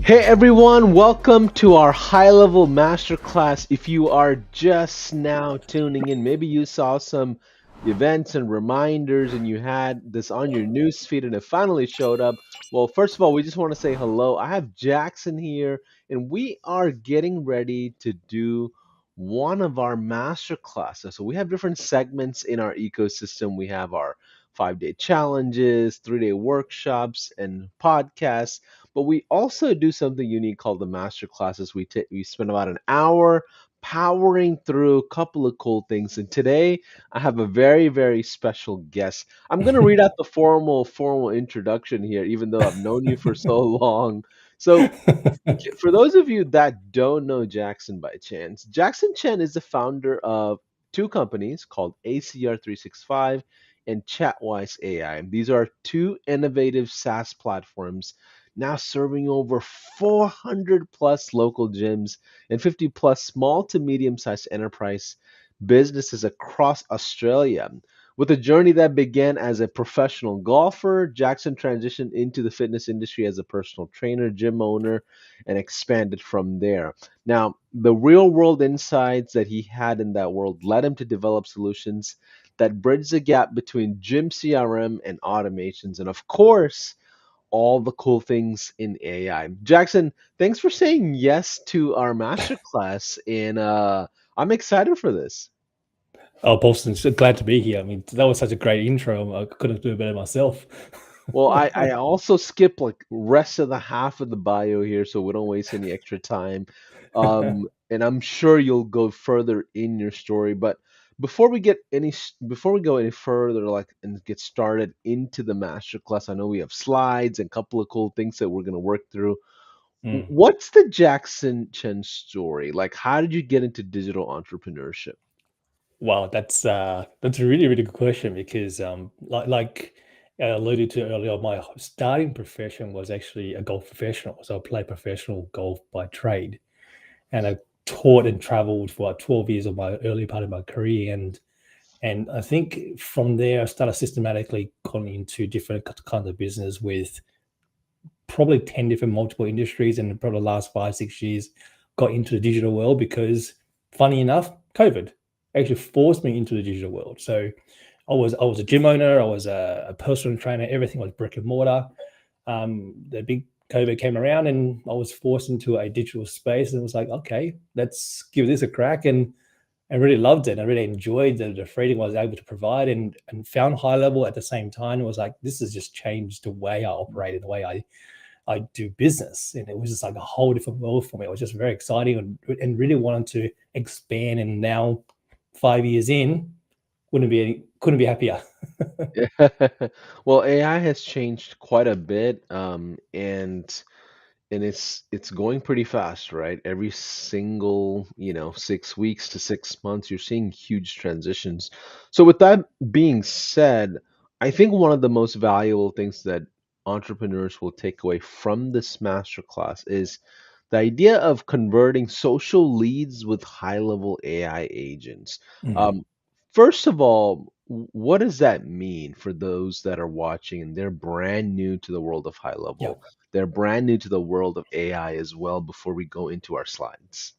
Hey everyone, welcome to our high-level masterclass. If you are just now tuning in, maybe you saw some events and reminders and you had this on your news feed and it finally showed up. Well, first of all, we just want to say hello. I have Jackson here and we are getting ready to do one of our master classes. So we have different segments in our ecosystem. We have our 5-day challenges, 3-day workshops, and podcasts, but we also do something unique called the master classes. We spend about an hour powering through a couple of cool things. And today I have a very special guest. I'm gonna read out the formal introduction here, even though I've known you for so long. So for those of you that don't know Jackson by chance, Jackson Chen is the founder of two companies called ACR365 and ChatWise AI. These are two innovative SaaS platforms now serving over 400 plus local gyms and 50 plus small to medium sized enterprise businesses across Australia. With a journey that began as a professional golfer, Jackson transitioned into the fitness industry as a personal trainer, gym owner, and expanded from there. Now, the real world insights that he had in that world led him to develop solutions that bridge the gap between gym CRM and automations, and of course, all the cool things in AI. Jackson, thanks for saying yes to our masterclass, and I'm excited for this. Oh, Paulson, so glad to be here. I mean, that was such a great intro. I couldn't do it better myself. Well, I also skip like rest of the half of the bio here so we don't waste any extra time. And I'm sure you'll go further in your story, but before we go any further, like and get started into the masterclass, I know we have slides and a couple of cool things that we're gonna work through. Mm. What's the Jackson Chen story? Like, how did you get into digital entrepreneurship? Wow, that's a really good question because like I alluded to earlier, my starting profession was actually a golf professional. So I played professional golf by trade, and I taught and traveled for about 12 years of my early part of my career, and I think from there I started systematically going into different kinds of business with probably 10 different multiple industries, and probably the last 5 6 years got into the digital world because funny enough COVID actually forced me into the digital world. So I was a gym owner, I was a personal trainer, everything was brick and mortar. The big COVID came around and I was forced into a digital space, and it was like, okay, let's give this a crack. And I really loved it. I really enjoyed the freedom I was able to provide, and found high level at the same time. It was like, this has just changed the way I operate and the way I do business. And it was just like a whole different world for me. It was just very exciting, and really wanted to expand. And now 5 years in, couldn't be happier. Well, AI has changed quite a bit, and it's going pretty fast, right? Every single, 6 weeks to 6 months, you're seeing huge transitions. So with that being said, I think one of the most valuable things that entrepreneurs will take away from this masterclass is the idea of converting social leads with high-level AI agents. Mm. Um, First of all, what does that mean for those that are watching and they're brand new to the world of high Yeah. level? They're brand new to the world of AI as well before we go into our slides.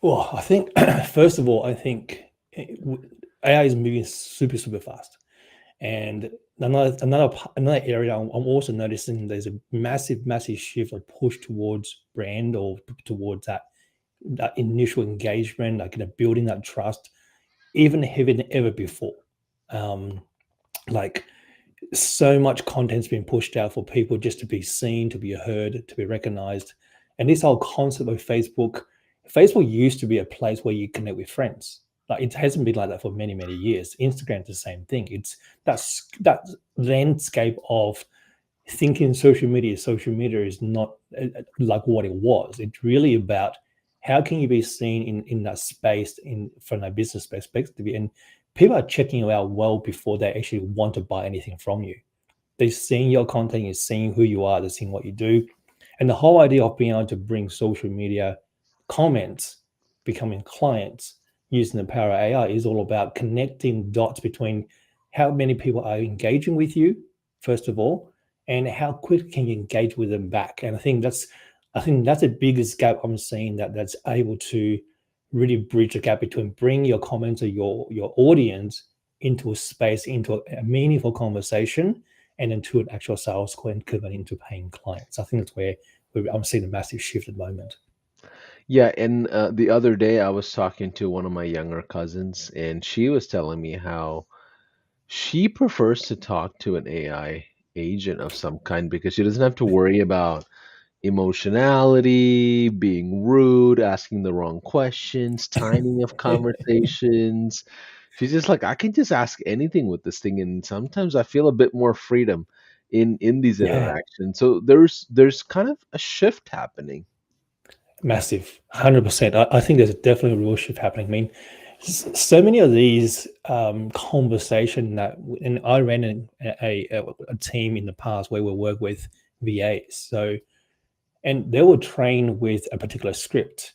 Well, I think first of all, I think AI is moving super fast. And another area I'm also noticing, there's a massive shift or push towards brand, or towards that initial engagement, like building that trust, even heavier than ever before. Um, like, so much content's been pushed out for people just to be seen, to be heard, to be recognized. And this whole concept of Facebook used to be a place where you connect with friends. Like, it hasn't been like that for many years. Instagram's the same thing. It's that landscape of thinking social media is not like what it was. It's really about how can you be seen in that space, in from a business perspective, and people are checking you out well before they actually want to buy anything from you. They're seeing your content, they're seeing who you are, they're seeing what you do. And the whole idea of being able to bring social media comments, becoming clients using the power of AI, is all about connecting dots between how many people are engaging with you, first of all, and how quick can you engage with them back. And I think that's I think that's the biggest gap I'm seeing, that's able to really bridge the gap between bringing your comments or your audience into a space, into a meaningful conversation, and then to an actual sales call and converting into paying clients. I think that's where I'm seeing a massive shift at the moment. Yeah, and the other day I was talking to one of my younger cousins, and she was telling me how she prefers to talk to an AI agent of some kind because she doesn't have to worry about emotionality, being rude, asking the wrong questions, timing of conversations. She's just like, I can just ask anything with this thing, and sometimes I feel a bit more freedom in these Yeah, interactions. So there's kind of a shift happening. massive, 100%. I think there's definitely a real shift happening. I mean, so many of these conversation that, and I ran a team in the past where we work with VAs. So, and they were trained with a particular script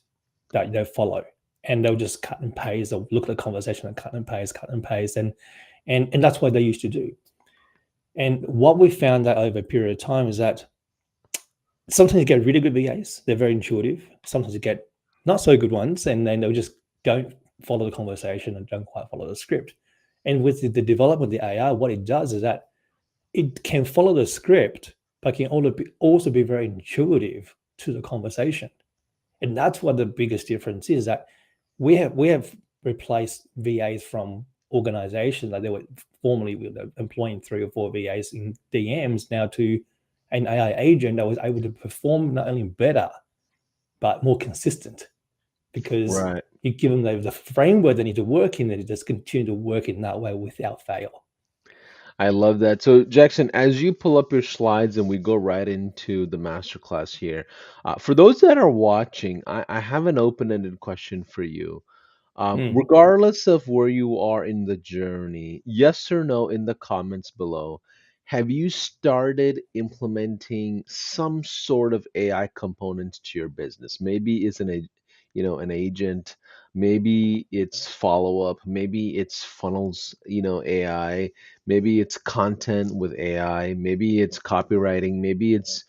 that they follow, and they'll just cut and paste. They'll look at the conversation and cut and paste, and that's what they used to do. And what we found that over a period of time is that sometimes you get really good VAs, they're very intuitive. Sometimes you get not so good ones, and then they'll just don't follow the conversation and don't quite follow the script. And with the development of the AI, what it does is that it can follow the script, but can also be very intuitive to the conversation. And that's what the biggest difference is, that we have replaced VAs from organizations that they were formerly employing 3 or 4 VAs in DMs, now to an AI agent that was able to perform not only better but more consistent, because Right. you give them the framework they need to work in, and it just continue to work in that way without fail. I love that. So, Jackson, as you pull up your slides and we go right into the masterclass here, for those that are watching, I have an open-ended question for you. Mm. Regardless of where you are in the journey, yes or no in the comments below, have you started implementing some sort of AI components to your business? Maybe it's an agent, maybe it's follow-up, maybe it's funnels, AI, maybe it's content with AI, maybe it's copywriting, maybe it's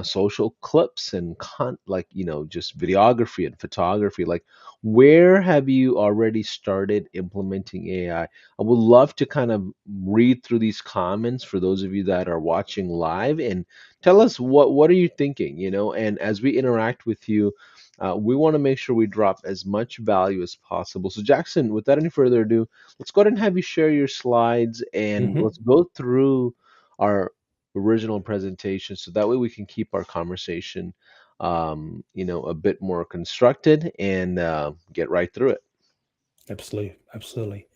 social clips and like, just videography and photography. Like, where have you already started implementing AI? I would love to kind of read through these comments for those of you that are watching live and tell us what are you thinking, and as we interact with you, we want to make sure we drop as much value as possible. So, Jackson, without any further ado, let's go ahead and have you share your slides and Hmm. let's go through our original presentation so that way we can keep our conversation a bit more constructed and get right through it. Absolutely, absolutely.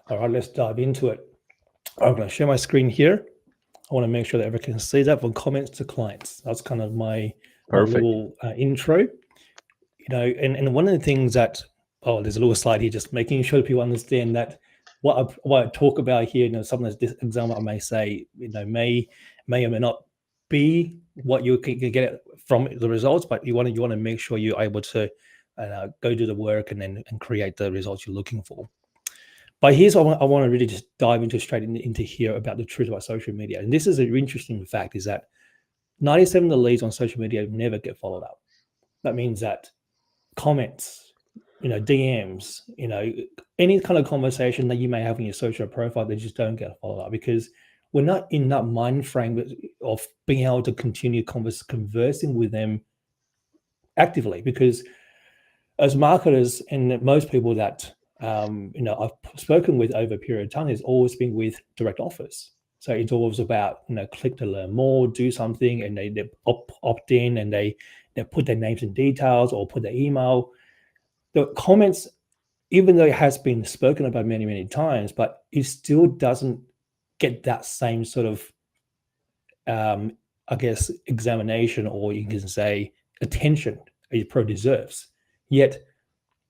All right, let's dive into it. I'm going to share my screen here. I want to make sure that everyone can see that, from comments to clients. That's kind of my Perfect. little intro. And one of the things that, oh, there's a little slide here, just making sure people understand that what I talk about here, some of this example I may say, may or may not be what you can get from the results, but you want to make sure you're able to go do the work and then and create the results you're looking for. But here's what I want to really just dive into straight into here about the truth about social media. And this is an interesting fact, is that 97 of the leads on social media never get followed up. That means that comments, DMs, any kind of conversation that you may have in your social profile, they just don't get followed up, because we're not in that mind frame of being able to continue conversing with them actively. Because as marketers, and most people that I've spoken with over a period of time, has always been with direct offers. So it's always about, click to learn more, do something, and they opt in, and they put their names and details or put their email. The comments, even though it has been spoken about many, many times, but it still doesn't get that same sort of, um, I guess, examination, or you can say attention it probably deserves. Yet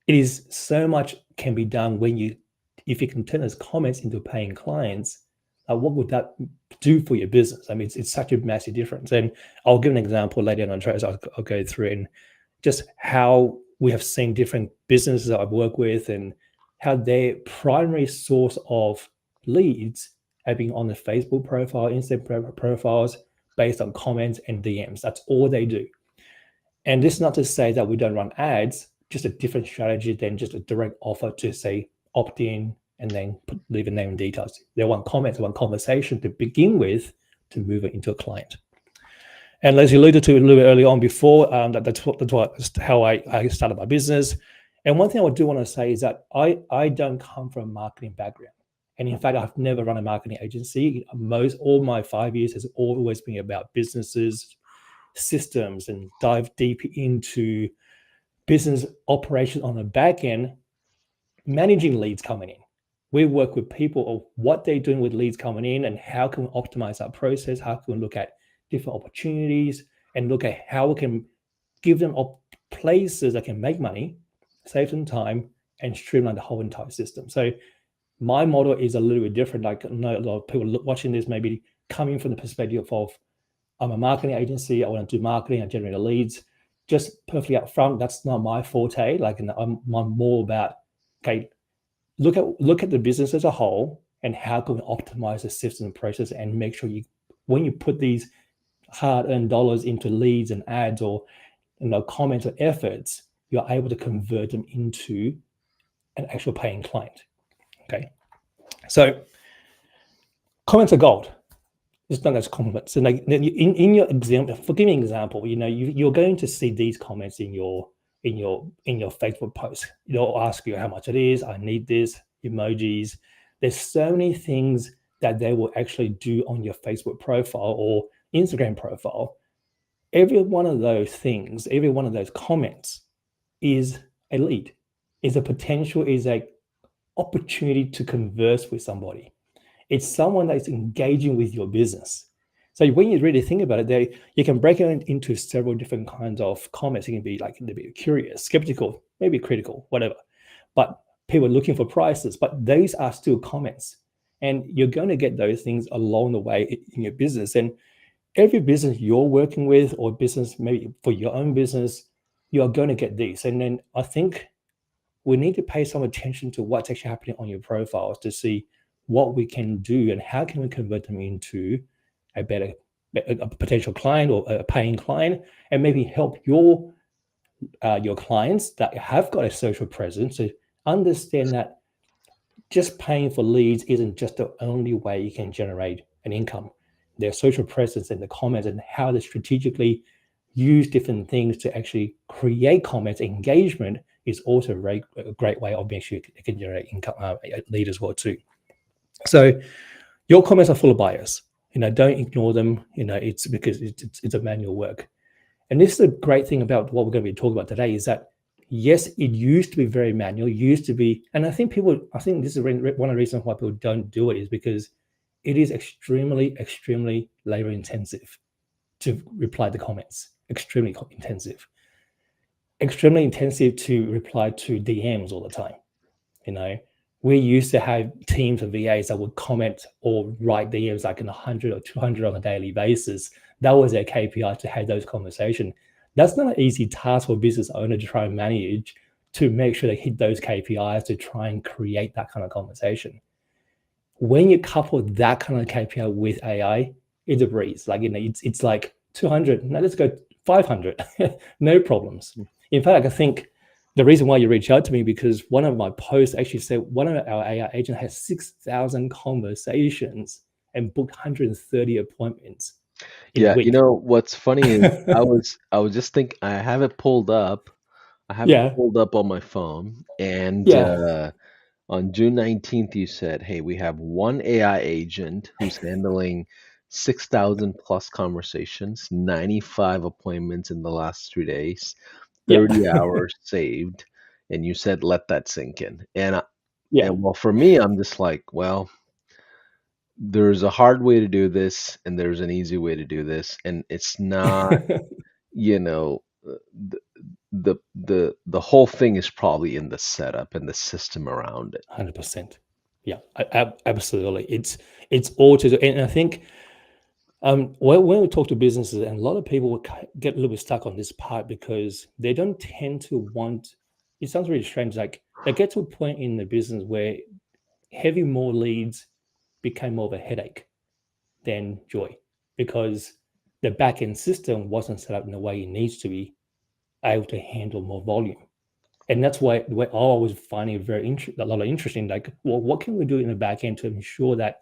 it is so much can be done when if you can turn those comments into paying clients. What would that do for your business? I mean, it's such a massive difference. And I'll give an example later on, Travis. I'll go through and just how we have seen different businesses that I've worked with, and how their primary source of leads have been on the Facebook profile, Instagram profiles, based on comments and DMs. That's all they do. And this is not to say that we don't run ads, just a different strategy than just a direct offer to say opt in and then leave a name and details. They want comments, they want conversation to begin with to move it into a client. And as you alluded to a little bit early on before, that's how I started my business. And one thing I do want to say is that I don't come from a marketing background. And in fact, I've never run a marketing agency. All my 5 years has always been about businesses, systems, and dive deep into business operation on the back end, managing leads coming in. We work with people of what they're doing with leads coming in and how can we optimize that process, how can we look at different opportunities and look at how we can give them places that can make money, save them time, and streamline the whole entire system. So my model is a little bit different. Like I know a lot of people watching this maybe coming from the perspective of I'm a marketing agency, I want to do marketing, I generate leads. Just perfectly upfront, that's not my forte. Like I'm more about, okay, look at the business as a whole and how can we optimize the system and process and make sure when you put these hard-earned dollars into leads and ads or comments or efforts, you're able to convert them into an actual paying client. Okay, so comments are gold. It's done as compliments. And like in your example, for giving an example, you're going to see these comments in your Facebook post. They'll ask you how much it is. I need this, emojis. There's so many things that they will actually do on your Facebook profile or Instagram profile. Every one of those things, every one of those comments is a lead, is a potential, is a opportunity to converse with somebody. It's someone that's engaging with your business. So when you really think about it, you can break it into several different kinds of comments. It can be like a bit curious, skeptical, maybe critical, whatever. But people are looking for prices, but those are still comments. And you're going to get those things along the way in your business. And every business you're working with or business, maybe for your own business, you're going to get these. And then I think we need to pay some attention to what's actually happening on your profiles to see what we can do and how can we convert them into a potential client or a paying client, and maybe help your clients that have got a social presence to understand that just paying for leads isn't just the only way you can generate an income. Their social presence and the comments and how they strategically use different things to actually create comments, engagement is also a great way of making sure you can generate income, lead as well too. So your comments are full of bias. Don't ignore them. It's because it's a manual work. And this is a great thing about what we're going to be talking about today is that, yes, it used to be very manual, and I think this is one of the reasons why people don't do it is because it is extremely, extremely labor intensive to reply to comments, extremely intensive to reply to DMs all the time. We used to have teams of VAs that would comment or write DMs like in 100 or 200 on a daily basis. That was their KPI to have those conversations. That's not an easy task for a business owner to try and manage, to make sure they hit those KPIs to try and create that kind of conversation. When you couple that kind of KPI with AI, it's a breeze. Like, it's like 200. Now let's go 500. No problems. In fact, I think the reason why you reached out to me because one of my posts actually said one of our AI agents has 6,000 conversations and booked 130 appointments in a Yeah, week. what's funny is I was just thinking I have it pulled up. I have it Yeah, pulled up on my phone, and yeah, on June 19th, you said, "Hey, we have one AI agent who's handling 6,000 plus conversations, 95 appointments in the last 3 days, yeah, 30 hours saved," and you said, "Let that sink in." yeah. And well, for me, I'm just like, well, there's a hard way to do this, and there's an easy way to do this, and it's not, you know, the whole thing is probably in the setup and the system around it. 100%. Yeah, absolutely. It's all to do, and I think when we talk to businesses, and a lot of people will get a little bit stuck on this part because they don't tend to want. It sounds really strange. Like they get to a point in the business where having more leads became more of a headache than joy because the back end system wasn't set up in the way it needs to be able to handle more volume. And that's why I always find it a lot of interesting. Like, well, what can we do in the back end to ensure that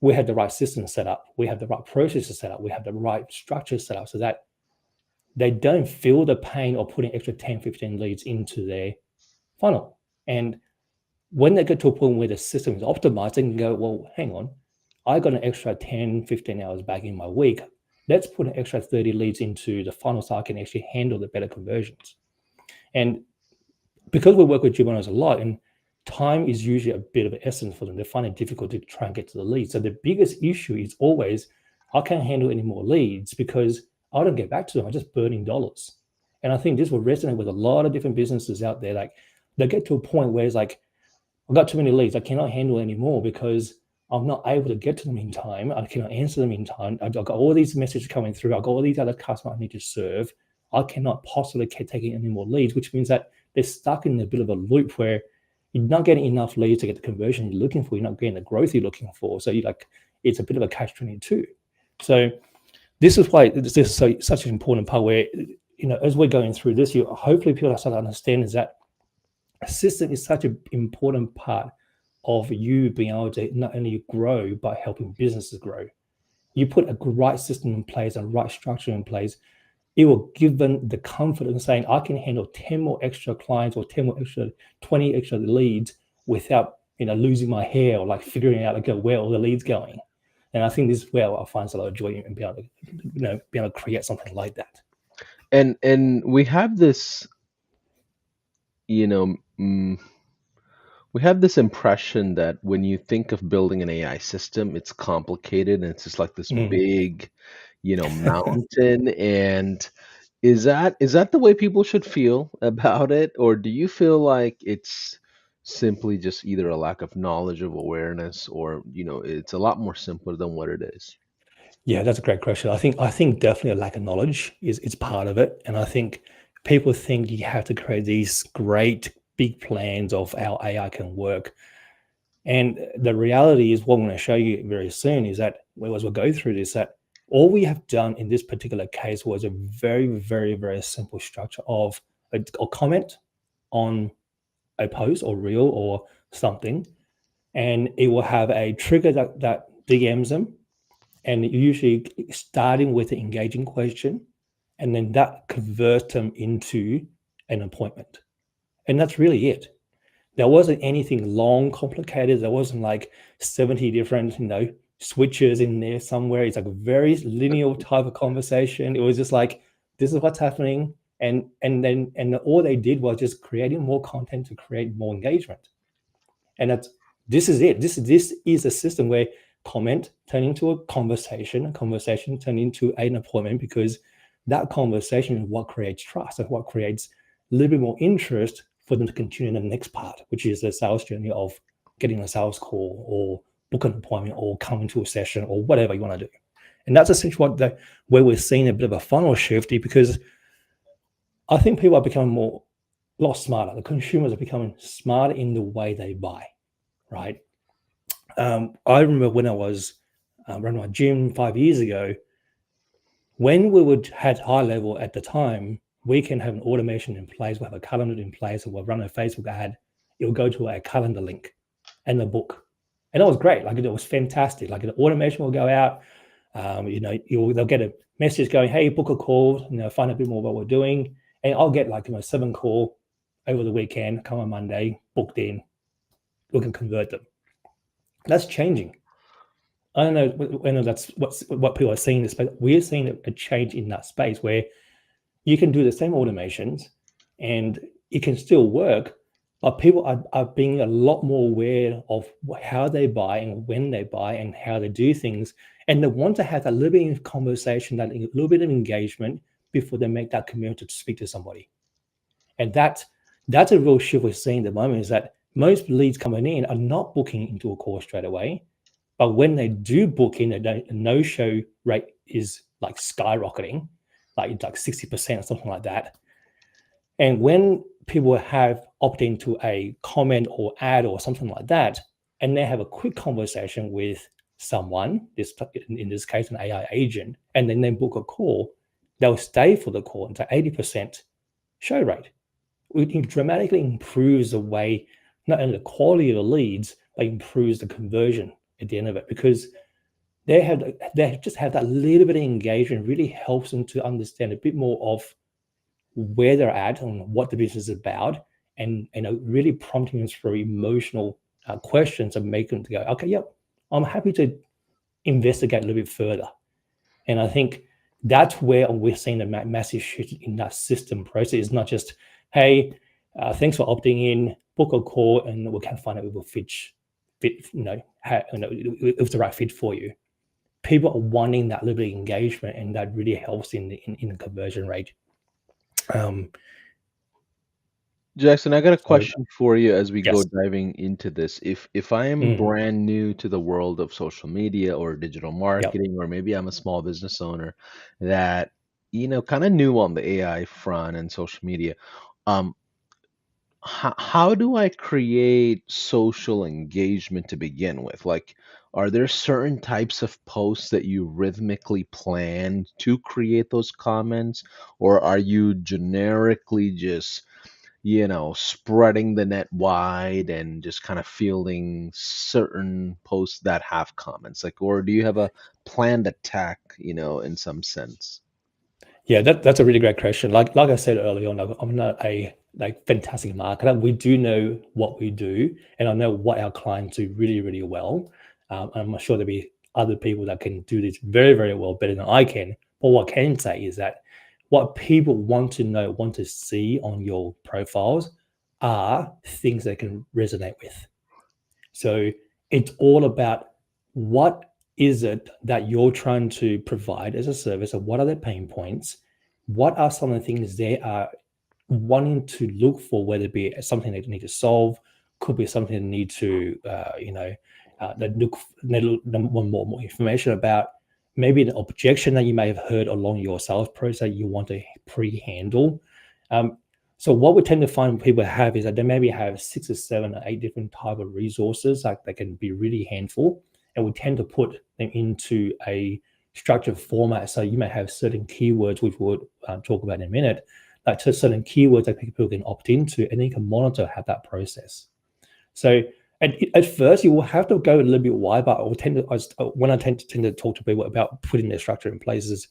we have the right system set up, we have the right processes set up, we have the right structure set up, so that they don't feel the pain of putting extra 10, 15 leads into their funnel. And when they get to a point where the system is optimized, they can go, well, hang on, I got an extra 10, 15 hours back in my week. Let's put an extra 30 leads into the funnel so I can actually handle the better conversions. And because we work with gym owners a lot, and time is usually a bit of an essence for them, they find it difficult to try and get to the leads. So the biggest issue is always, I can't handle any more leads because I don't get back to them. I'm just burning dollars. And I think this will resonate with a lot of different businesses out there. Like, they get to a point where it's like, I've got too many leads. I cannot handle anymore because I'm not able to get to them in time. I cannot answer them in time. I've got all these messages coming through. I've got all these other customers I need to serve. I cannot possibly keep taking any more leads, which means that they're stuck in a bit of a loop where you're not getting enough leads to get the conversion you're looking for. You're not getting the growth you're looking for. So it's a bit of a catch-22. So this is why this is such an important part where, as we're going through this, hopefully people start to understand is that a system is such an important part of you being able to not only grow, but helping businesses grow. You put a right system in place, a right structure in place, it will give them the comfort in saying, I can handle 10 more extra clients or 10 more extra, 20 extra leads without, losing my hair or like figuring out like where all the leads going. And I think this is where I find a lot of joy in being able to, be able to create something like that. And we have this, you know, mm, we have this impression that when you think of building an AI system, it's complicated and it's just like this Mm. big, mountain. And is that the way people should feel about it, or do you feel like it's simply just either a lack of knowledge of awareness, or it's a lot more simpler than what it is? Yeah, that's a great question. I think definitely a lack of knowledge is part of it. And I think people think you have to create these great big plans of how AI can work. And the reality is, what I'm going to show you very soon is that, well, as we go through this, that all we have done in this particular case was a very, very, very simple structure of a comment on a post or reel or something, and it will have a trigger that DMs them, and usually starting with an engaging question, and then that converts them into an appointment. And that's really it. There wasn't anything long, complicated. There wasn't like 70 different, switches in there somewhere. It's like a very linear type of conversation. It was just like, this is what's happening. And all they did was just creating more content to create more engagement. And this is it. This is a system where comment turn into a conversation turn into an appointment, because that conversation is what creates trust and what creates a little bit more interest for them to continue in the next part, which is the sales journey of getting a sales call or book an appointment or coming to a session or whatever you want to do. And that's essentially where we're seeing a bit of a funnel shift, because I think people are becoming a lot smarter. The consumers are becoming smarter in the way they buy, right? I remember when I was running my gym 5 years ago, when we had HighLevel at the time, we can have an automation in place, we'll have a calendar in place, and we'll run a Facebook ad. It will go to a calendar link and the book. And that was great. Like, it was fantastic. Like, the automation will go out, they'll get a message going, hey, book a call, find a bit more about what we're doing. And I'll get like 7 call over the weekend, come on Monday, booked in, we can convert them. That's changing. I don't know whether that's what people are seeing in this space. We're seeing a change in that space where you can do the same automations and it can still work, but people are being a lot more aware of how they buy and when they buy and how they do things. And they want to have a little bit of conversation, that a little bit of engagement before they make that commitment to speak to somebody. And that's a real shift we're seeing at the moment, is that most leads coming in are not booking into a call straight away. But when they do book in, the no-show rate is like skyrocketing, like it's like 60% or something like that. And when people have opted into a comment or ad or something like that, and they have a quick conversation with someone, in this case, an AI agent, and then they book a call, they'll stay for the call until 80%. show rate. It dramatically improves the way, not only the quality of the leads, but improves the conversion at the end of it, because they just have that little bit of engagement really helps them to understand a bit more of where they're at and what the business is about, and really prompting them through emotional questions and make them to go, okay, yep, I'm happy to investigate a little bit further. And I think that's where we're seeing a massive shift in that system process. It's not just, hey, thanks for opting in, book a call, and we can find out if we'll fit, if the right fit for you. People are wanting that little bit of engagement, and that really helps in the conversion rate. Um, Jackson, I got a so question for you as we go yes, diving into this. If I am mm, brand new to the world of social media or digital yep, marketing, or maybe I'm a small business owner that, kind of new on the AI front and social media, um, how do I create social engagement to begin with? Like, are there certain types of posts that you rhythmically plan to create those comments, or are you generically just spreading the net wide and just kind of fielding certain posts that have comments? Like, or do you have a planned attack, in some sense? yeah, that's a really great question. Like I said earlier on, I'm not a fantastic marketer. We do know what we do, and I know what our clients do really, really well. I'm sure there'll be other people that can do this very, very well, better than I can. But what I can say is that what people want to know, want to see on your profiles are things they can resonate with. So it's all about what is it that you're trying to provide as a service, and what are their pain points? What are some of the things they are wanting to look for, whether it be something they need to solve, could be something they need to, they want more information about, maybe an objection that you may have heard along your sales process you want to pre-handle. Um, so what we tend to find people have is that they maybe have 6 or 7 or 8 different type of resources, like they can be really handful, and we tend to put them into a structured format. So you may have certain keywords, which we'll talk about in a minute, like to certain keywords that people can opt into, and then you can monitor how that process. So at first, you will have to go a little bit wide, but I will tend to, when I tend to talk to people about putting their structure in places,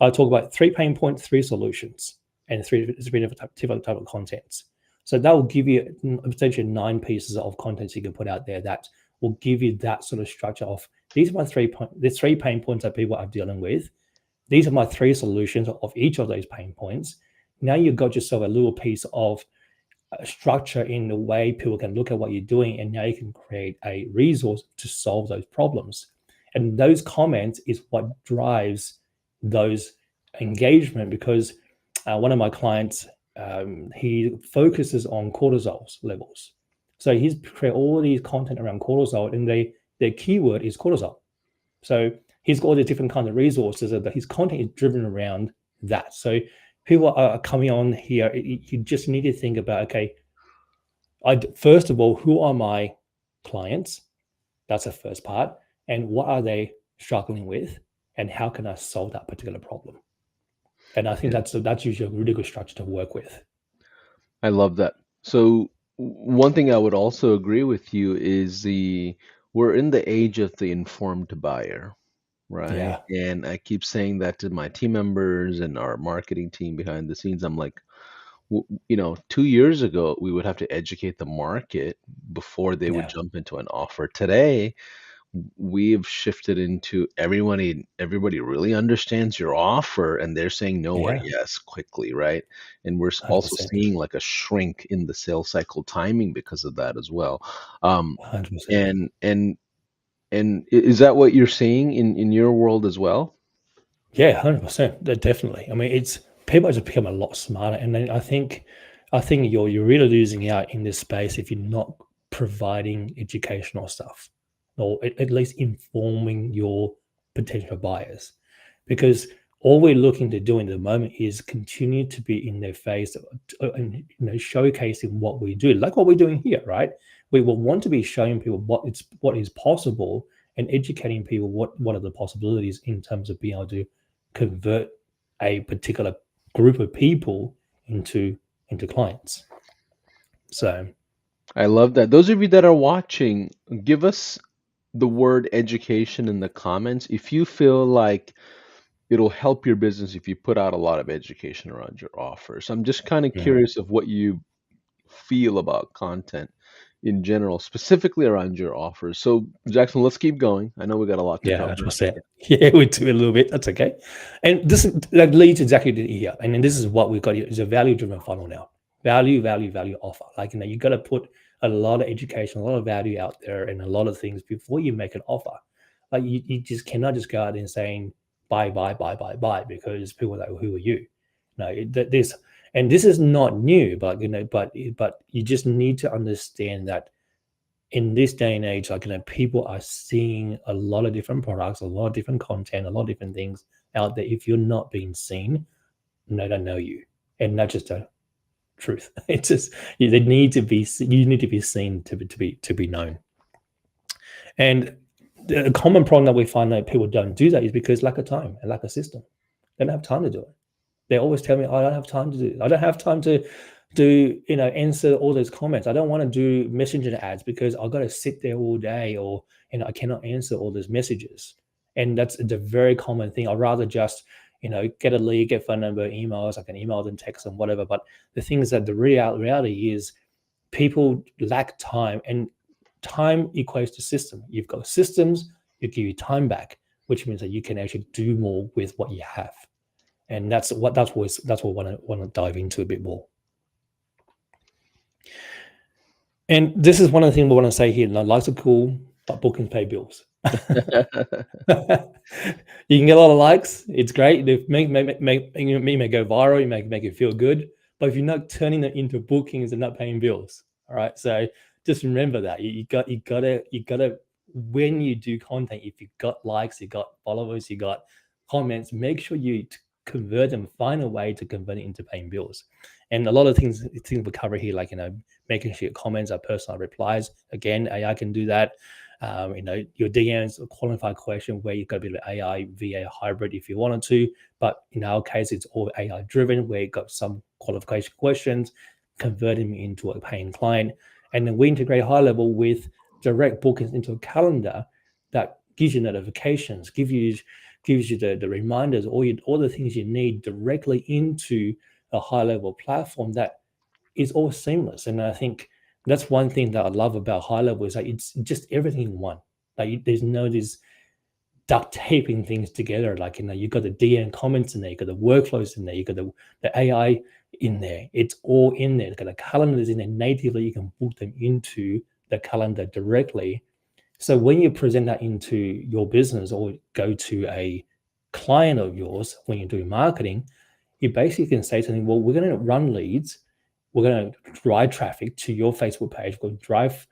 I talk about 3 pain points, 3 solutions, and three different type of contents. So that will give you potentially 9 pieces of content you can put out there that will give you that sort of structure of, these are my the 3 pain points that people are dealing with. These are my 3 solutions of each of those pain points. Now you've got yourself a little piece of structure in the way people can look at what you're doing, and now you can create a resource to solve those problems. And those comments is what drives those engagement, because one of my clients, he focuses on cortisol levels. So he's create all these content around cortisol, and their keyword is cortisol. So he's got all these different kinds of resources, but his content is driven around that. So people are coming on here. You just need to think about, okay, first of all, who are my clients? That's the first part. And what are they struggling with? And how can I solve that particular problem? And I think Yeah, that's usually a really good structure to work with. I love that. So one thing I would also agree with you is we're in the age of the informed buyer, right? Yeah, And I keep saying that to my team members and our marketing team behind the scenes. I'm like, 2 years ago, we would have to educate the market before they would yeah, jump into an offer. Today, we've shifted into everybody really understands your offer and they're saying no or yeah, yes quickly, right? And we're also 100%, seeing like a shrink in the sales cycle timing because of that as well. Um, 100%. and is that what you're seeing in your world as well? Yeah, 100%. Definitely. I mean, it's people have just become a lot smarter, and then I think you're really losing out in this space if you're not providing educational stuff, or at least informing your potential buyers, because all we're looking to do in the moment is continue to be in their face, and showcasing what we do, like what we're doing here, right? We will want to be showing people what is possible, and educating people what are the possibilities in terms of being able to convert a particular group of people into into clients. So I love that. Those of you that are watching, give us the word education in the comments if you feel like it'll help your business if you put out a lot of education around your offers. I'm just kind of mm, curious of what you feel about content in general, specifically around your offers. So, Jackson, let's keep going. I know we got a lot to yeah, that's cover. what's that. Yeah, we do a little bit. That's okay. And this that leads exactly to here. And then this is what we've got here is a value-driven funnel now. Value, value, value offer. Like you got to put a lot of education, a lot of value out there, and a lot of things before you make an offer. Like you just cannot just go out and saying buy, buy, buy, buy, buy, because people are like, well, who are you? No, this and this is not new, but but you just need to understand that in this day and age, like people are seeing a lot of different products, a lot of different content, a lot of different things out there. If you're not being seen, they don't know you, and that's just a truth. It's just they need to be. You need to be seen to be known. And the common problem that we find that people don't do that is because lack of time and lack of system. They don't have time to do it. They always tell me, "Oh, I don't have time to do it. I don't have time to do, answer all those comments. I don't want to do messenger ads because I've got to sit there all day, or I cannot answer all those messages." And that's a very common thing. I'd rather just, get a lead, get phone number, emails. I can email them, text them, whatever. But the thing is that the reality is people lack time, and time equates to system. You've got systems, you give you time back, which means that you can actually do more with what you have. And that's what I want to dive into a bit more. And this is one of the things we want to say here. Likes are cool, but bookings pay bills. You can get a lot of likes. It's great. They may go viral. You make it feel good. But if you're not turning them into bookings and not paying bills, all right. So just remember that you gotta when you do content, if you got likes, you got followers, you got comments, make sure you convert them. Find a way to convert it into paying bills. And a lot of things we cover here, like making sure your comments are personal replies. Again, AI can do that. Your DMs a qualified question where you've got to be the AI VA hybrid if you wanted to, but in our case, it's all AI driven where you got some qualification questions, convert them into a paying client, and then we integrate HighLevel with direct bookings into a calendar that gives you notifications, gives you the reminders, all the things you need directly into a HighLevel platform that is all seamless. And I think that's one thing that I love about HighLevel is that it's just everything in one. Like there's no this duct taping things together. Like you've got the DM comments in there, you've got the workflows in there, you've got the AI in there. It's all in there. You've got the calendars in there natively. You can book them into the calendar directly. So when you present that into your business or go to a client of yours when you're doing marketing, you basically can say to them, well, we're going to run leads, we're going to drive traffic to your Facebook page, we're going to drive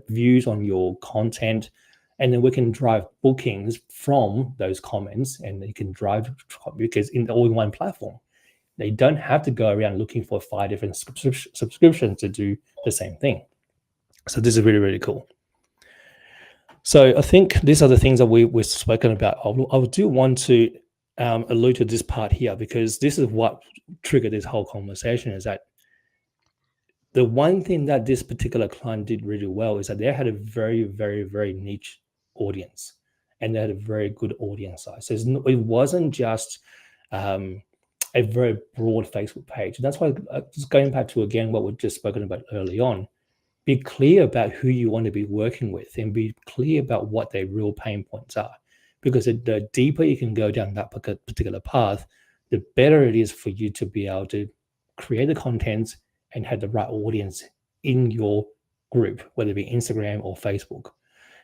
views on your content, and then we can drive bookings from those comments, and you can drive because in the all-in-one platform. They don't have to go around looking for 5 different subscriptions to do the same thing. So this is really, really cool. So I think these are the things that we've spoken about. I do want to allude to this part here because this is what triggered this whole conversation, is that the one thing that this particular client did really well is that they had a very, very, very niche audience, and they had a very good audience size. So it wasn't just a very broad Facebook page. And that's why, just going back to, again, what we've just spoken about early on, be clear about who you want to be working with and be clear about what their real pain points are. Because the deeper you can go down that particular path, the better it is for you to be able to create the content and have the right audience in your group, whether it be Instagram or Facebook.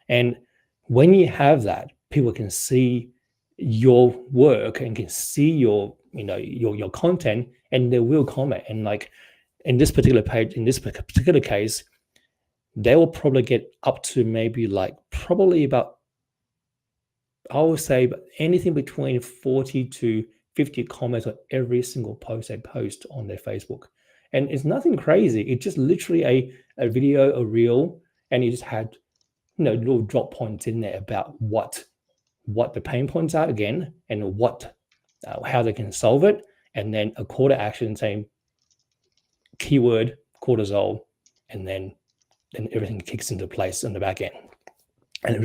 And when you have that, people can see your work and can see your content, and they will comment. And like in this particular page, in this particular case, they will probably get up to maybe like probably about, I would say, anything between 40 to 50 comments on every single post they post on their Facebook. And it's nothing crazy. It's just literally a video, a reel, and you just had little drop points in there about what the pain points are again, and what how they can solve it, and then a call to action saying keyword, cortisol, and then everything kicks into place on the back end. And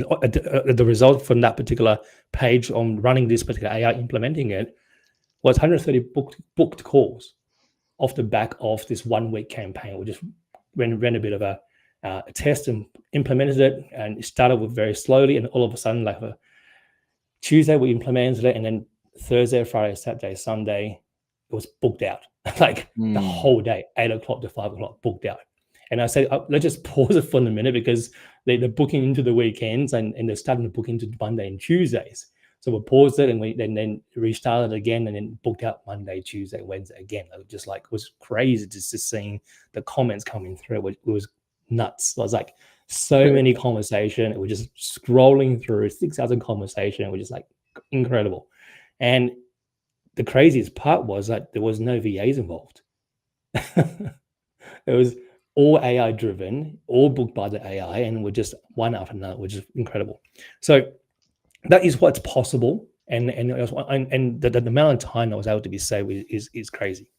the result from that particular page on running this particular AI, implementing it, was 130 booked calls off the back of this 1 week campaign. We just ran a bit of a test and implemented it, and it started with very slowly, and all of a sudden, like a Tuesday, we implemented it, and then Thursday, Friday, Saturday, Sunday, it was booked out. Like the whole day, 8 o'clock to 5 o'clock, booked out. And I said, let's just pause it for a minute, because they're booking into the weekends, and they're starting to book into Monday and Tuesdays. So we paused it, and we then restarted again, and then booked out Monday, Tuesday, Wednesday again. It was crazy just seeing the comments coming through. It was nuts. I was like, so many conversation. It was just scrolling through 6,000 conversation. It was just like incredible. And the craziest part was that there was no VAs involved. It was all AI driven, all booked by the AI, and we're just one after another, which is incredible. So that is what's possible, and the amount of time that was able to be saved is crazy.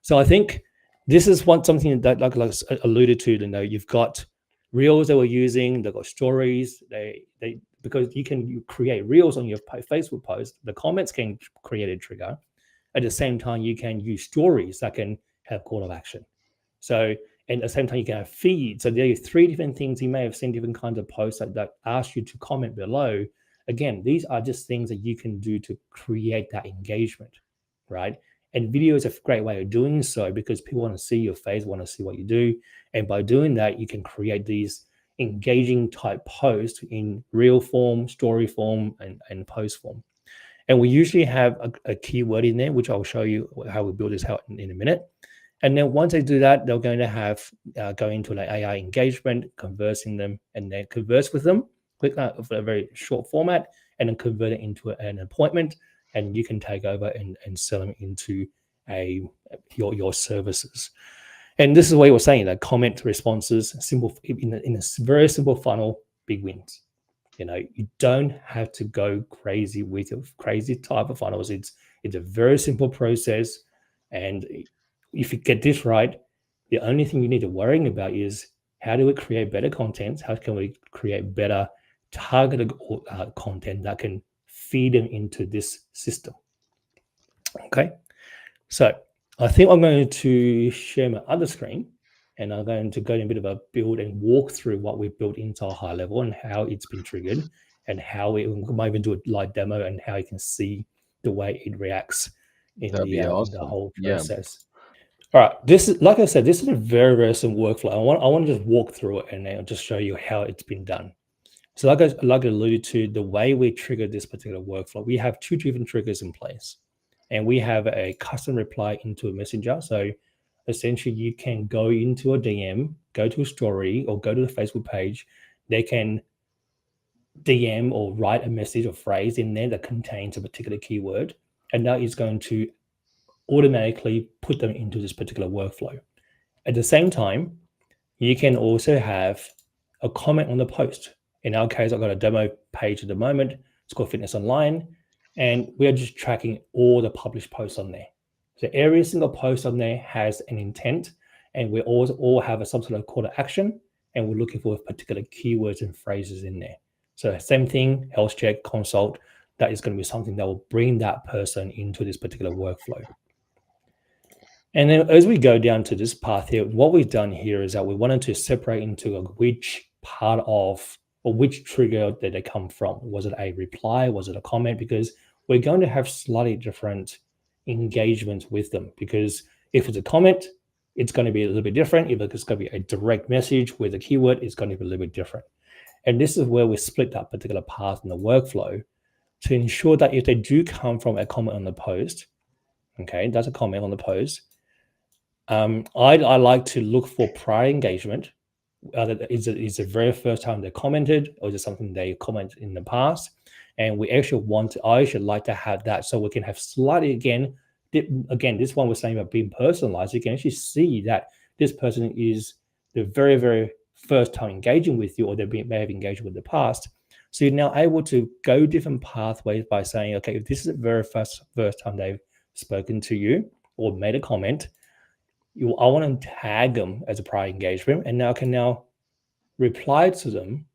So I think this is something that, like I alluded to, you've got reels that we're using, they've got stories, they because you create reels on your Facebook post, the comments can create a trigger. At the same time, you can use stories that can have call of action. So, and at the same time, you can have feeds. So there are 3 different things. You may have seen different kinds of posts that ask you to comment below. Again, these are just things that you can do to create that engagement, right? And video is a great way of doing so, because people want to see your face, want to see what you do. And by doing that, you can create these engaging type posts in reel form, story form, and post form. And we usually have a keyword in there, which I'll show you how we build this out in a minute. And then once they do that, they're going to have go into like AI engagement, conversing them, and then converse with them with a very short format, and then convert it into an appointment, and you can take over and sell them into your services. And this is what you were saying, that comment responses, simple in a very simple funnel, big wins. You don't have to go crazy with a crazy type of funnels. It's a very simple process, and if you get this right, the only thing you need to worry about is, how do we create better content? How can we create better targeted content that can feed them into this system? Okay, so I think I'm going to share my other screen, and I'm going to go in a bit of a build and walk through what we've built into our HighLevel and how it's been triggered, and how we might even do a live demo, and how you can see the way it reacts in the whole process. All right, this is, like I said, this is a very, very simple workflow. I want to just walk through it, and then I'll just show you how it's been done. So like I alluded to, the way we trigger this particular workflow, we have 2 different triggers in place. And we have a custom reply into a messenger. So essentially, you can go into a DM, go to a story, or go to the Facebook page. They can DM or write a message or phrase in there that contains a particular keyword, and that is going to automatically put them into this particular workflow. At the same time, you can also have a comment on the post. In our case, I've got a demo page at the moment. It's called Fitness Online, and we are just tracking all the published posts on there. So every single post on there has an intent, and we all have some sort of call to action, and we're looking for particular keywords and phrases in there. So same thing, health check, consult, that is going to be something that will bring that person into this particular workflow. And then as we go down to this path here, what we've done here is that we wanted to separate into which part of, or which trigger did they come from. Was it a reply? Was it a comment? Because we're going to have slightly different engagements with them. Because if it's a comment, it's going to be a little bit different. If it's going to be a direct message with a keyword, it's going to be a little bit different. And this is where we split that particular path in the workflow to ensure that if they do come from a comment on the post, okay, that's a comment on the post, I like to look for prior engagement. Is it the very first time they commented, or is it something they commented in the past? And we actually I actually like to have that, so we can have slightly, again, this one was saying about being personalized. You can actually see that this person is the very, very first time engaging with you, or they may have engaged with the past. So you're now able to go different pathways by saying, okay, if this is the very first time they've spoken to you or made a comment, I want to tag them as a prior engagement, and now I can now reply to them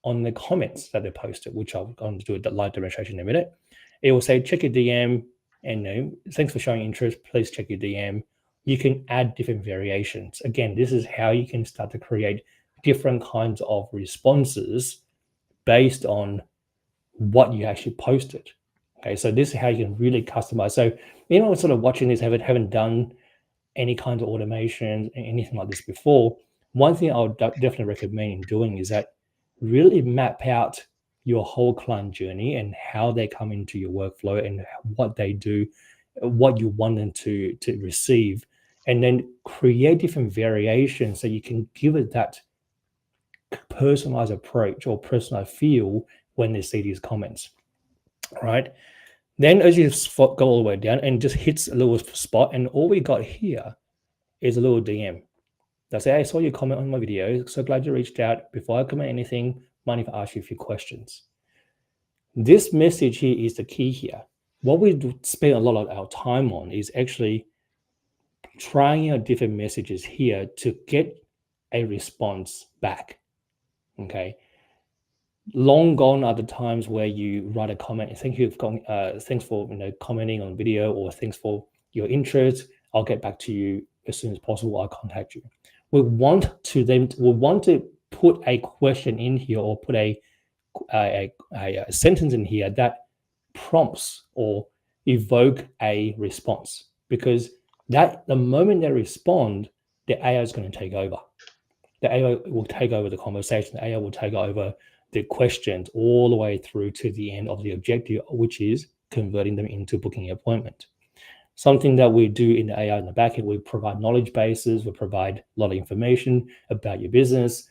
on the comments that they posted, which I'm going to do a live demonstration in a minute. It will say, check your DM, and thanks for showing interest. Please check your DM. You can add different variations. Again, this is how you can start to create different kinds of responses based on what you actually posted. Okay, so this is how you can really customize. So anyone sort of watching this haven't done any kind of automation, anything like this before, one thing I would definitely recommend doing is that really map out your whole client journey and how they come into your workflow and what they do, what you want them to receive, and then create different variations so you can give it that personalized approach or personalized feel when they see these comments, right? Then as you go all the way down and just hits a little spot, and all we got here is a little DM. They'll say, I saw your comment on my video. So glad you reached out. Before I comment anything, mind if I ask you a few questions? This message here is the key here. What we spend a lot of our time on is actually trying out different messages here to get a response back. Okay. Long gone are the times where you write a comment, thank you for thanks for commenting on video, or thanks for your interest. I'll get back to you as soon as possible. I'll contact you. We want to put a question in here, or put a sentence in here that prompts or evoke a response, because that the moment they respond, the AI is going to take over. The AI will take over the conversation. The AI will take over the questions all the way through to the end of the objective, which is converting them into booking an appointment. Something that we do in the AI in the backend, we provide knowledge bases, we provide a lot of information about your business,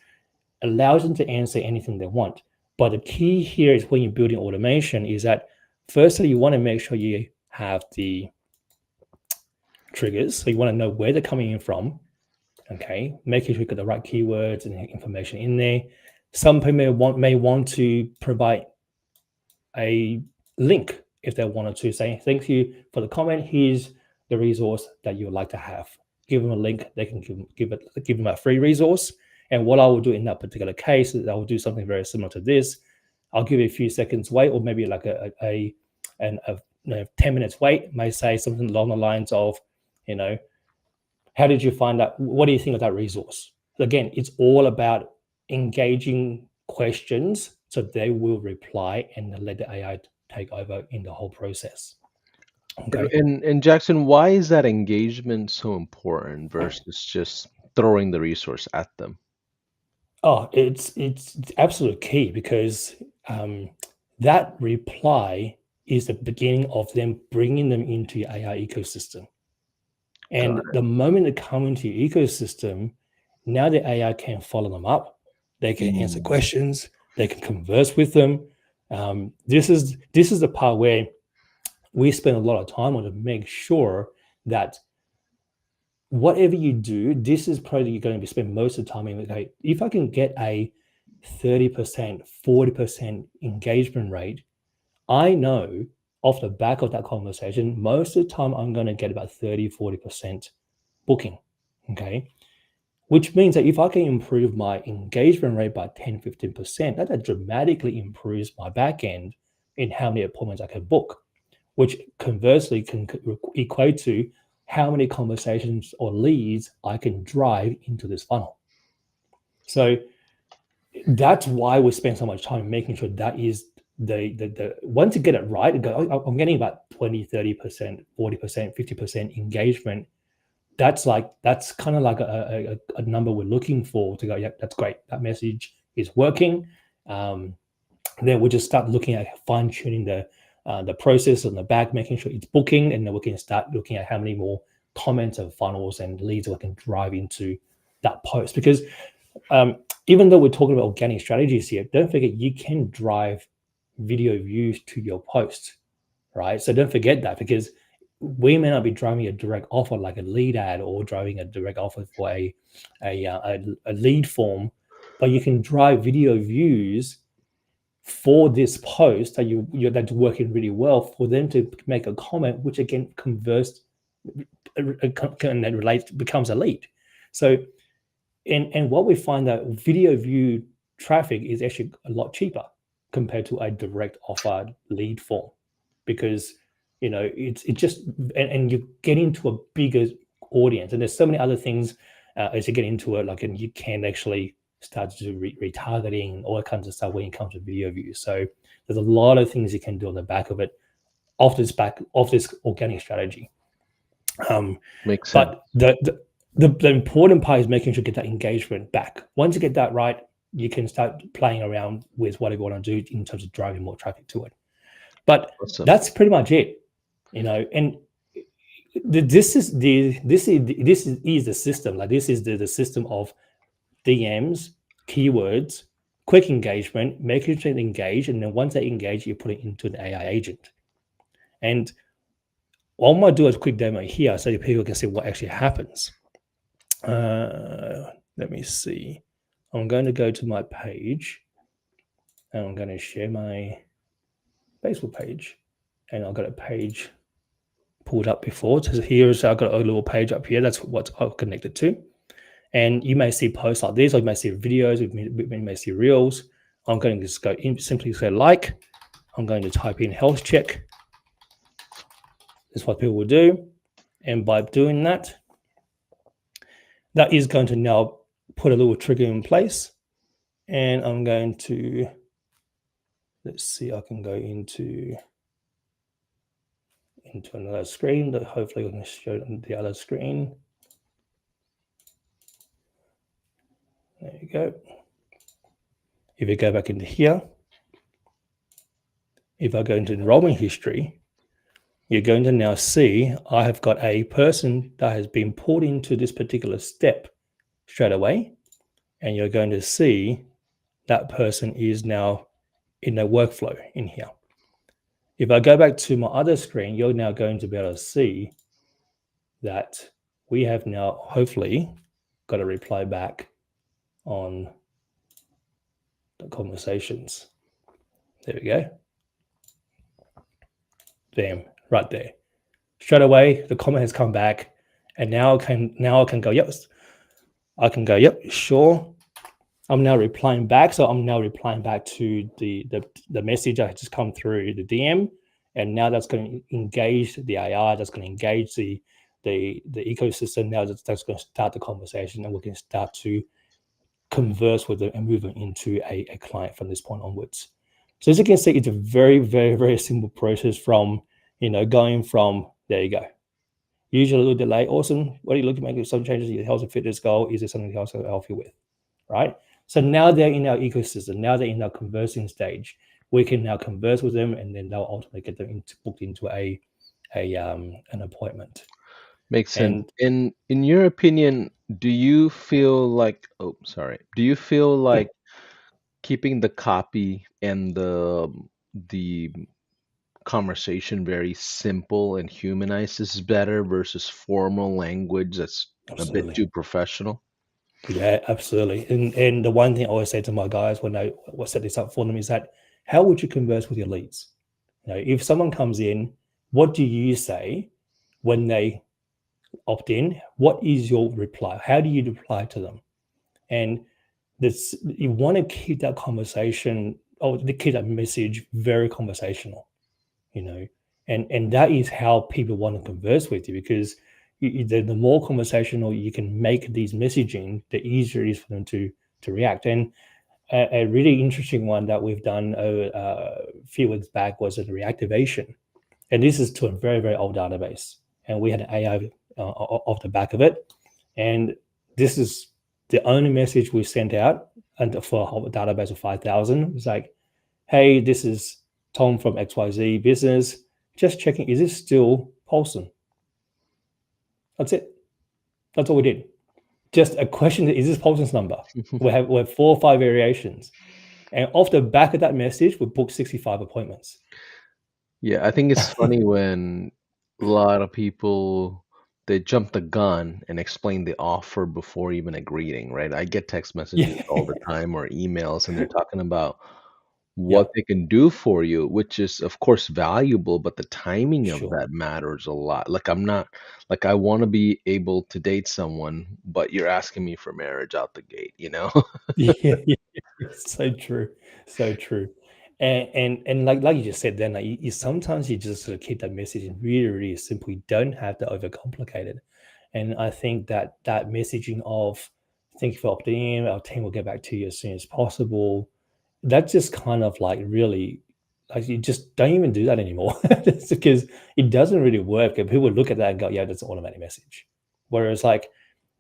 allows them to answer anything they want. But the key here is when you're building automation is that firstly, you want to make sure you have the triggers. So you want to know where they're coming in from. Okay, making sure you get the right keywords and information in there. Some people may want to provide a link if they wanted to say, thank you for the comment. Here's the resource that you would like to have. Give them a link. They can give them a free resource. And what I will do in that particular case is I will do something very similar to this. I'll give you a few seconds wait, or maybe like a 10 minutes wait. May say something along the lines of, how did you find out? What do you think of that resource? Again, it's all about engaging questions so they will reply and let the AI take over in the whole process. Okay. And Jackson, why is that engagement so important versus just throwing the resource at them? Oh, it's absolute key, because that reply is the beginning of them bringing them into your AI ecosystem. And the moment they come into your ecosystem, now the AI can follow them up. They can answer questions. They can converse with them. This is the part where we spend a lot of time on to make sure that whatever you do, this is probably you're going to be spending most of the time in. Okay, if I can get a 30%, 40% engagement rate, I know off the back of that conversation, most of the time I'm going to get about 30, 40% booking. Okay. Which means that if I can improve my engagement rate by 10, 15%, that dramatically improves my back end in how many appointments I can book, which conversely can equate to how many conversations or leads I can drive into this funnel. So that's why we spend so much time making sure that is the once you get it right, I'm getting about 20, 30%, 40%, 50% engagement. That's kind of like a number we're looking for to go, yeah, that's great. That message is working. Then we just start looking at fine tuning the process on the back, making sure it's booking, and then we can start looking at how many more comments and funnels and leads we can drive into that post. Because even though we're talking about organic strategies here, don't forget you can drive video views to your post, right? So don't forget that, because we may not be driving a direct offer like a lead ad, or driving a direct offer for a lead form, but you can drive video views for this post that's working really well for them to make a comment, which again converts becomes a lead. So and what we find that video view traffic is actually a lot cheaper compared to a direct offer lead form, because it just and you get into a bigger audience, and there's so many other things as you get into it, like, and you can actually start to do retargeting and all that kinds of stuff when it comes to video views. So there's a lot of things you can do on the back of it, off this organic strategy. Makes sense. But the important part is making sure you get that engagement back. Once you get that right, you can start playing around with whatever you want to do in terms of driving more traffic to it. But Awesome. that's pretty much it, and this is the system. Like, this is the system of DMs, keywords, quick engagement, making sure they engage, and then once they engage, you put it into an AI agent. And I'm going to do a quick demo here so people can see what actually happens. Let me see. I'm going to go to my page, and I'm going to share my Facebook page, and I've got a page pulled up before. So here's, I've got a little page up here. That's what I'll connect it to. And you may see posts like this, or you may see videos, you may see reels. I'm going to just go in, simply say like. I'm going to type in health check. That's what people will do. And by doing that, that is going to now put a little trigger in place. And I'm going to, let's see, I can go into another screen that hopefully I can show on the other screen. There you go. If you go back into here, if I go into enrollment history, you're going to now see I have got a person that has been pulled into this particular step straight away. And you're going to see that person is now in the workflow in here. If I go back to my other screen, you're now going to be able to see that we have now hopefully got a reply back on the conversations. There we go. Bam, right there. Straight away, the comment has come back, and now I can go, yep. I can go, yep, sure. I'm now replying back. So I'm now replying back to the message that has just come through the DM, and now that's going to engage the AI. That's going to engage the ecosystem. Now that's going to start the conversation, and we can start to converse with them and move them into a client from this point onwards. So as you can see, it's a very, very, very simple process from going from, there you go. Usually a little delay. Awesome. What are you looking to make some changes to your health and fitness goal? Is there something else I can help you with? Right? So now they're in our ecosystem. Now they're in our conversing stage. We can now converse with them, and then they'll ultimately get them booked into an appointment. Makes sense. In your opinion, do you feel like, oh, sorry, do you feel like keeping the copy and the conversation very simple and humanized is better versus formal language that's a bit Absolutely. too professional? Yeah, absolutely. And the one thing I always say to my guys when I set this up for them is that, how would you converse with your leads? If someone comes in, what do you say when they opt in? What is your reply? How do you reply to them? And this, you want to keep that conversation, or keep that message very conversational, and that is how people want to converse with you, because the more conversational you can make these messaging, the easier it is for them to react. And a really interesting one that we've done a few weeks back was a reactivation, and this is to a very, very old database, and we had an AI off the back of it, and this is the only message we sent out, and for a whole database of 5,000. It's like, hey, this is Tom from XYZ business. Just checking, is this still Paulson? That's it. That's all we did. Just a question: is this Paulson's number? We have 4 or 5 variations, and off the back of that message, we booked 65 appointments. Yeah, I think it's funny when a lot of people they jump the gun and explain the offer before even agreeing, right? I get text messages Yeah, all the time or emails, and they're talking about what Yeah. they can do for you, which is of course valuable, but the timing of Sure. that matters a lot. Like I'm not like I want to be able to date someone, but you're asking me for marriage out the gate, you know? Yeah, yeah, yeah, so true, so true. And like you just said then, like you sometimes you just sort of keep that message really, really simple. You don't have to overcomplicate it. And I think that that messaging of "Thank you for opting in, our team will get back to you as soon as possible," that just kind of like really like you just don't even do that anymore. Just because it doesn't really work. And people look at that and go, "Yeah, that's an automatic message." Whereas like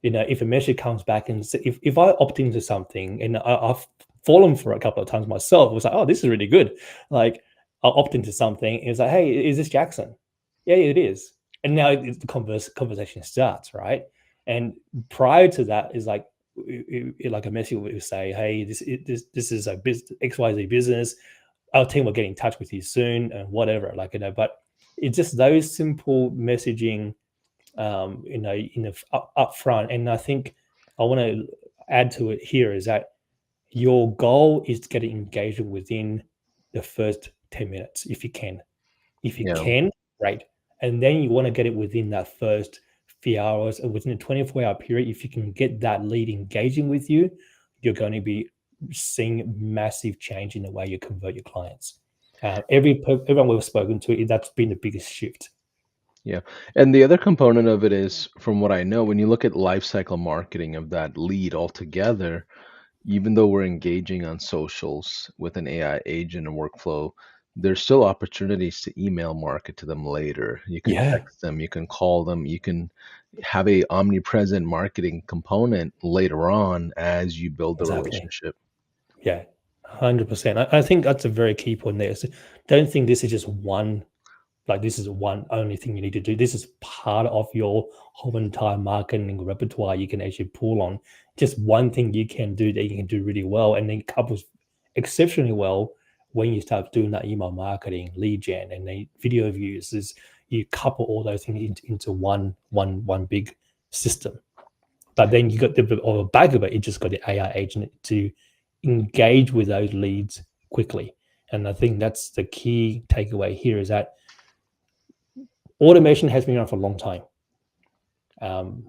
if a message comes back and if I opt into something and I've fallen for it a couple of times myself, it was like, oh, this is really good. Like I'll opt into something and it's like, hey, is this Jackson? Yeah, it is. And now the conversation starts, right? And prior to that is like, like a message would say, hey, this is a business, XYZ business. Our team will get in touch with you soon and whatever. Like, but it's just those simple messaging up front. And I think I want to add to it here is that your goal is to get engagement within the first 10 minutes if you can. If you Yeah. can, great. And then you want to get it within that first few hours or within a 24-hour period. If you can get that lead engaging with you, you're going to be seeing massive change in the way you convert your clients. Everyone we've spoken to, that's been the biggest shift. Yeah. And the other component of it is, from what I know, when you look at life cycle marketing of that lead altogether, even though we're engaging on socials with an AI agent and workflow, there's still opportunities to email market to them later. You can Yeah, text them, you can call them, you can have a omnipresent marketing component later on as you build the exactly. relationship. Yeah, 100%. I think that's a very key point there. So don't think this is just one, like this is one only thing you need to do. This is part of your whole entire marketing repertoire you can actually pull on. Just one thing you can do that you can do really well, and then couples exceptionally well when you start doing that email marketing, lead gen, and then video views. Is you couple all those things into one big system. But then you got on the back of it, you just got the AI agent to engage with those leads quickly. And I think that's the key takeaway here is that automation has been around for a long time.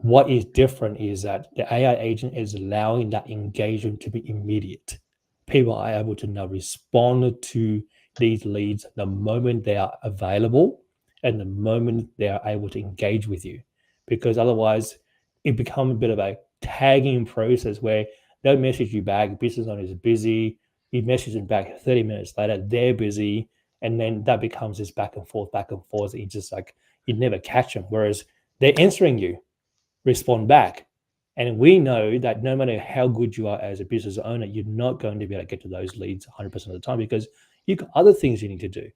What is different is that the AI agent is allowing that engagement to be immediate. People are able to now respond to these leads the moment they are available and the moment they are able to engage with you. Because otherwise, it becomes a bit of a tagging process where they'll message you back, business owner is busy. You message them back 30 minutes later, they're busy. And then that becomes this back and forth. It's just like you never catch them. Whereas they're answering you, respond back. And we know that no matter how good you are as a business owner, you're not going to be able to get to those leads 100% of the time because you've got other things you need to do.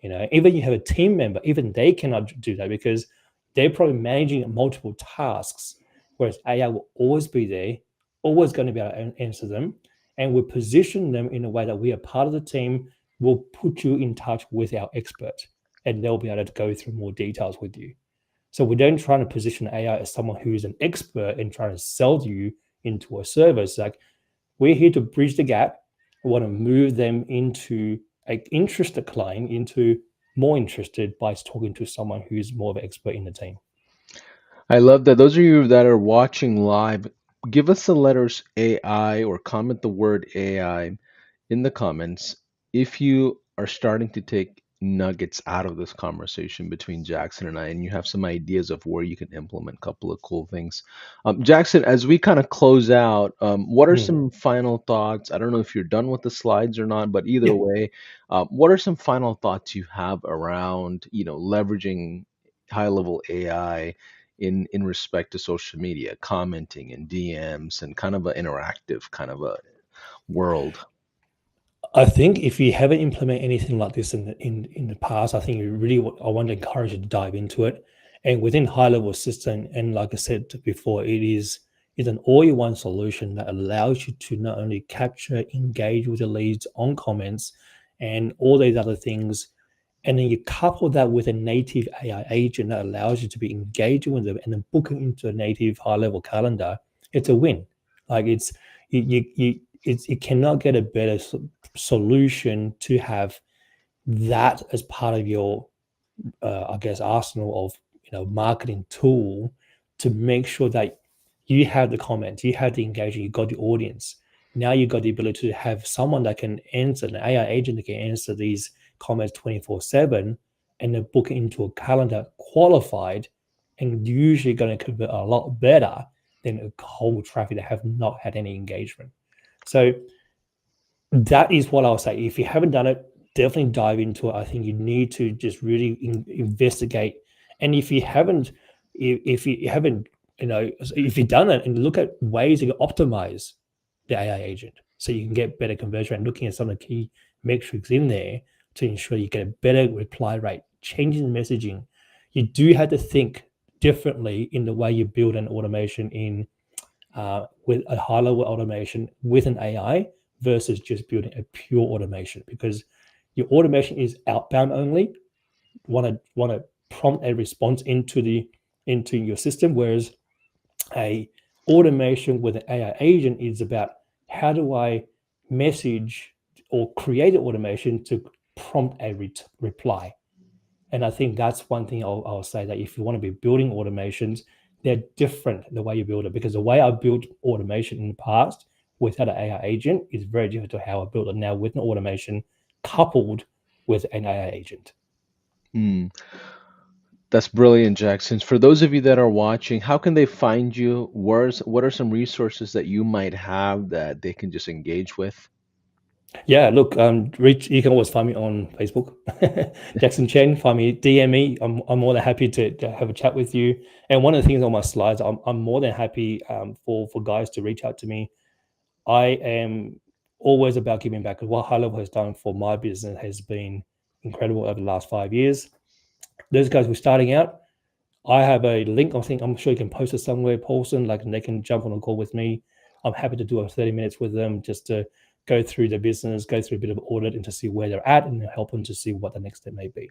Even you have a team member, even they cannot do that because they're probably managing multiple tasks, whereas AI will always be there, always going to be able to answer them. And we position them in a way that we are part of the team. We'll put you in touch with our expert and they'll be able to go through more details with you. So we don't try to position AI as someone who's an expert and trying to sell you into a service. Like we're here to bridge the gap. We want to move them into an interested client into more interested by talking to someone who's more of an expert in the team. I love that. Those of you that are watching live, give us the letters AI or comment the word AI in the comments if you are starting to take nuggets out of this conversation between Jackson and I, and you have some ideas of where you can implement a couple of cool things. Jackson, as we kind of close out, what are Mm. some final thoughts? I don't know if you're done with the slides or not, but either Yeah. way, what are some final thoughts you have around, leveraging high level AI in respect to social media, commenting and DMs and kind of an interactive kind of a world? I think if you haven't implemented anything like this in the past, I think you really I want to encourage you to dive into it. And within high level system, and like I said before, it's an all-in-one solution that allows you to not only capture, engage with the leads on comments, and all these other things, and then you couple that with a native AI agent that allows you to be engaging with them and then booking into a native high level calendar. It's a win. Like it's you. it cannot get a better solution to have that as part of your I guess arsenal of marketing tool to make sure that you have the comments, you have the engagement, you got the audience. Now you got the ability to have someone that can answer, an AI agent that can answer these comments 24/7 and then book it into a calendar qualified and usually going to convert a lot better than a cold traffic that have not had any engagement. So that is what I'll say. If you haven't done it, definitely dive into it. I think you need to just really investigate. And if you haven't, if you've done it and look at ways you can optimize the AI agent so you can get better conversion rate, looking at some of the key metrics in there to ensure you get a better reply rate, changing the messaging. You do have to think differently in the way you build an automation in with a high level automation with an AI versus just building a pure automation because your automation is outbound only. Want to prompt a response into your system, whereas a automation with an AI agent is about how do I message or create an automation to prompt a reply. And I think that's one thing I'll say that if you want to be building automations, they're different the way you build it because the way I built automation in the past without an AI agent is very different to how I build it now with an automation coupled with an AI agent. Hmm. That's brilliant, Jackson. For those of you that are watching, how can they find you? What are some resources that you might have that they can just engage with? Yeah, look, reach. You can always find me on Facebook, Jackson Chen. Find me, DM me. I'm more than happy to have a chat with you. And one of the things on my slides, I'm more than happy for guys to reach out to me. I am always about giving back. What High Level has done for my business has been incredible over the last 5 years. Those guys were starting out. I have a link. I think I'm sure you can post it somewhere, Paulson. Like, and they can jump on a call with me. I'm happy to do a 30 minutes with them just to go through their business, go through a bit of audit, and to see where they're at, and help them to see what the next step may be.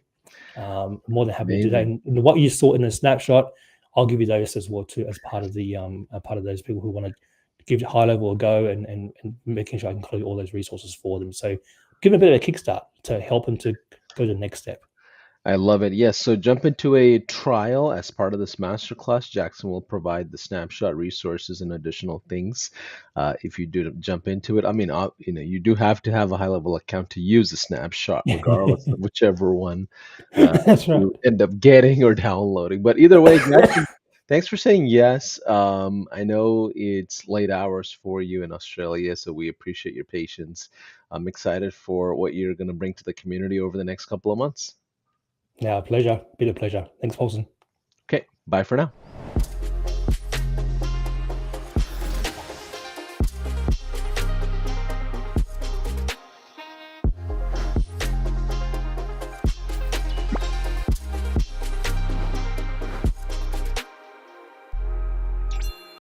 More than happy to do that. Amazing. And what you saw in the snapshot, I'll give you those as well too, as part of the part of those people who want to give High Level a go and making sure I include all those resources for them. So give them a bit of a kickstart to help them to go to the next step. I love it. Yes, so jump into a trial as part of this masterclass. Jackson will provide the snapshot resources and additional things if you do jump into it. I mean, you do have to have a high level account to use the snapshot, regardless of whichever one That's right. you end up getting or downloading. But either way, Jackson, thanks for saying yes. I know it's late hours for you in Australia, so we appreciate your patience. I'm excited for what you're going to bring to the community over the next couple of months. Yeah, pleasure. Bit of pleasure. Thanks, Paulson. Okay, bye for now.